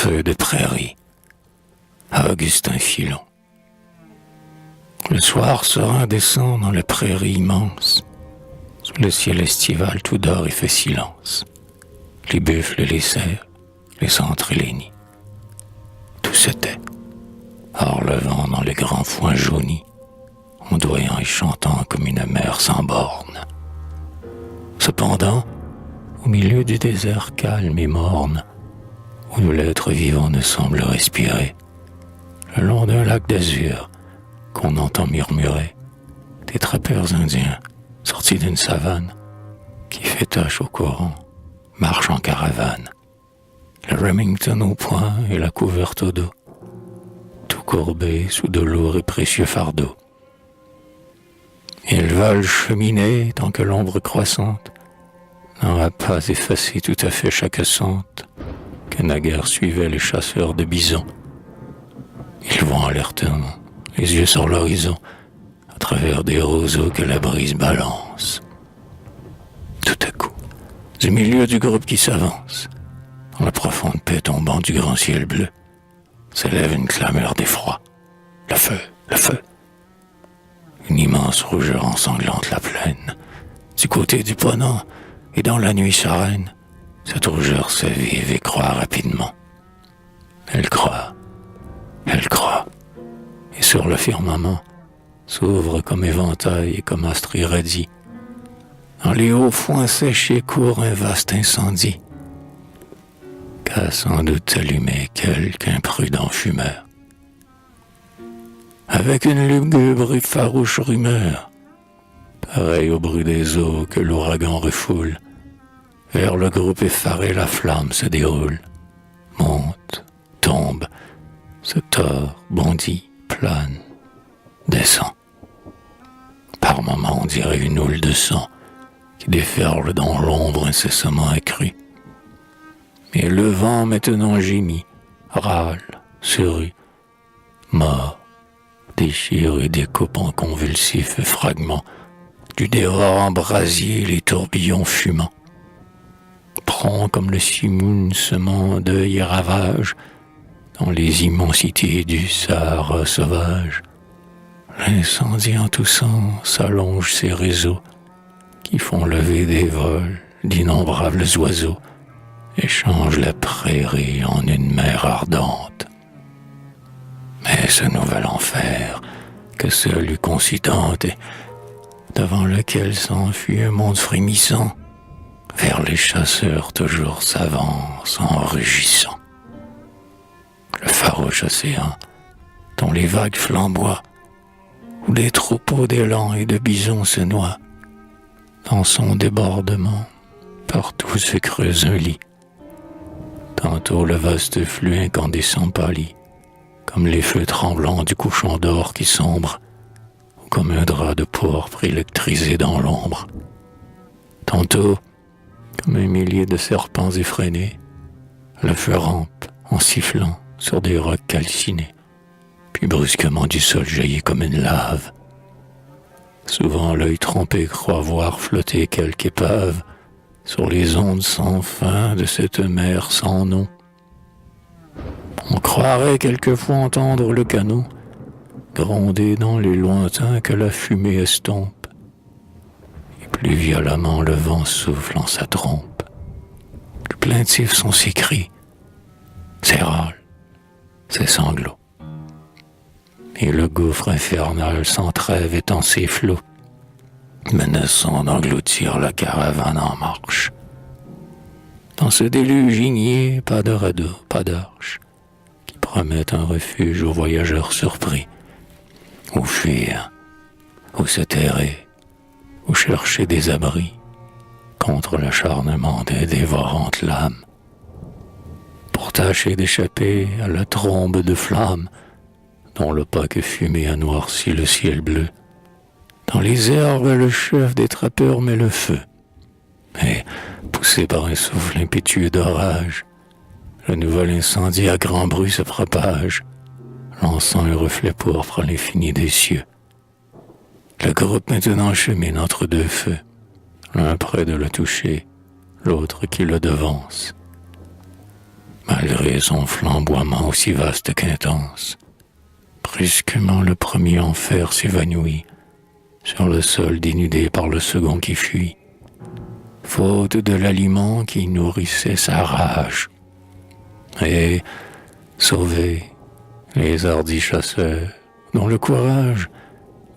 feu de prairie, à Augustin Filon. Le soir serein descend dans la prairie immense, sous le ciel estival tout dort et fait silence. Les buffles et les cerfs, les centres et les nids, tout se tait. Hors le vent dans les grands foins jaunis, ondoyant et chantant comme une mer sans bornes. Cependant, au milieu du désert calme et morne, où l'être vivant ne semble respirer, le long d'un lac d'azur qu'on entend murmurer, des trappeurs indiens sortis d'une savane qui fait tache au courant, marchent en caravane, le Remington au poing et la couverte au dos, tout courbé sous de lourds et précieux fardeaux. Ils veulent cheminer tant que l'ombre croissante n'aura pas effacé tout à fait chaque sente que naguère suivaient les chasseurs de bisons. Ils vont alertement, les yeux sur l'horizon, à travers des roseaux que la brise balance. Tout à coup, du milieu du groupe qui s'avance, dans la profonde paix tombant du grand ciel bleu, s'élève une clameur d'effroi. Le feu, le feu! Une immense rougeur ensanglante la plaine. Du côté du Ponant et dans la nuit sereine, cette rougeur s'avive et croît rapidement. Elle croît, et sur le firmament s'ouvre comme éventail et comme astre irradie. Dans les hauts foins séchés court un vaste incendie, qu'a sans doute allumé quelque imprudent fumeur. Avec une lugubre et farouche rumeur, pareil au bruit des eaux que l'ouragan refoule, vers le groupe effaré la flamme se déroule, monte, tombe, se tord, bondit, plane, descend. Par moments on dirait une houle de sang qui déferle dans l'ombre incessamment accrue. Et le vent maintenant gémit, râle, sourit, mord, déchire et découpe en convulsifs fragments du dévorant brasier les tourbillons fumants. Prend comme le simoun semant d'œil et ravage dans les immensités du Sahara sauvage. L'incendie en toussant s'allonge ses réseaux qui font lever des vols d'innombrables oiseaux et changent la prairie en une mer ardente. Mais ce nouvel enfer que seul eût concitante et devant lequel s'enfuit un monde frémissant, vers les chasseurs toujours s'avance en rugissant. Le farouche océan, dont les vagues flamboient, où les troupeaux d'élans et de bisons se noient, dans son débordement, partout se creuse un lit. Tantôt le vaste flux incandescent pâlit, comme les feux tremblants du couchon d'or qui sombre, ou comme un drap de pourpre électrisé dans l'ombre. Tantôt, comme un millier de serpents effrénés, le feu rampe en sifflant sur des rocs calcinés, puis brusquement du sol jaillit comme une lave. Souvent l'œil trompé croit voir flotter quelque épave sur les ondes sans fin de cette mer sans nom. On croirait quelquefois entendre le canot gronder dans les lointains que la fumée estompe, et plus violemment le vent souffle en sa trompe. Plus plaintifs sont ses cris, ses râles, ses sanglots. Et le gouffre infernal sans trêve étend ses flots, menaçant d'engloutir la caravane en marche. Dans ce déluge igné, pas de radeau, pas d'arche, qui promettent un refuge aux voyageurs surpris, ou fuir, ou se terrer, ou chercher des abris contre l'acharnement des dévorantes lames. Pour tâcher d'échapper à la trombe de flammes dont l'opaque fumée a noirci le ciel bleu. Dans les herbes, le chef des trappeurs met le feu. Et, poussé par un souffle impétueux d'orage, le nouvel incendie à grand bruit se propage, lançant un reflet pourpre à l'infini des cieux. Le groupe maintenant chemine entre deux feux, l'un près de le toucher, l'autre qui le devance. malgré son flamboiement aussi vaste qu'intense. Brusquement, le premier enfer s'évanouit sur le sol dénudé par le second qui fuit, faute de l'aliment qui nourrissait sa rage. Et, sauvés, les hardis chasseurs, dont le courage,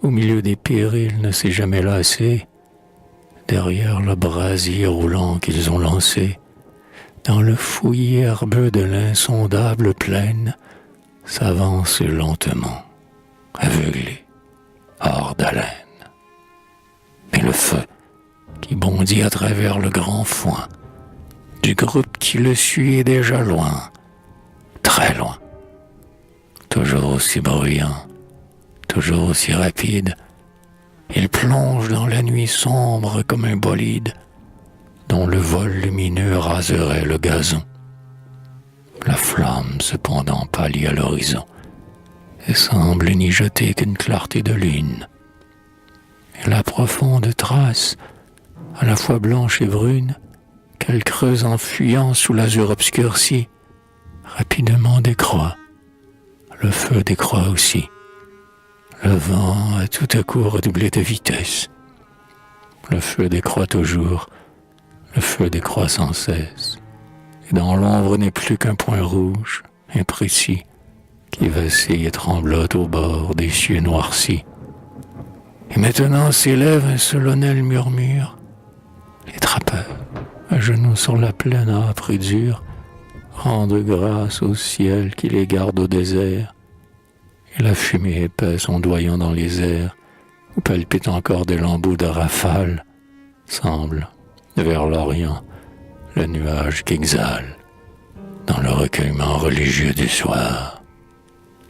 au milieu des périls, ne s'est jamais lassé, derrière le brasier roulant qu'ils ont lancé, dans le fouillis herbeux de l'insondable plaine, s'avancent lentement, aveuglés, hors d'haleine. Mais le feu, qui bondit à travers le grand foin, du groupe qui le suit est déjà loin, très loin. Toujours aussi bruyant, toujours aussi rapide, il plonge dans la nuit sombre comme un bolide dont le vol lumineux raserait le gazon. La flamme cependant pâlit à l'horizon et semble n'y jeter qu'une clarté de lune. Et la profonde trace, à la fois blanche et brune, qu'elle creuse en fuyant sous l'azur obscurci, rapidement décroît. Le feu décroît aussi. Le vent a tout à coup redoublé de vitesse. Le feu décroît toujours, le feu décroît sans cesse. Et dans l'ombre n'est plus qu'un point rouge, imprécis, qui vacille et tremblote au bord des cieux noircis. Et maintenant s'élève un solennel murmure. Les trappeurs, à genoux sur la plaine âpre et dure, rendent grâce au ciel qui les garde au désert. Et la fumée épaisse ondoyant dans les airs, où palpitent encore des lambeaux de rafale, semble, vers l'Orient, le nuage qu'exhale, dans le recueillement religieux du soir,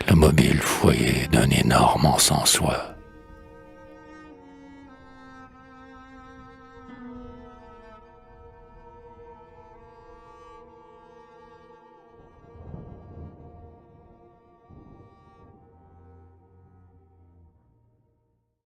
le mobile foyer d'un énorme encensoir.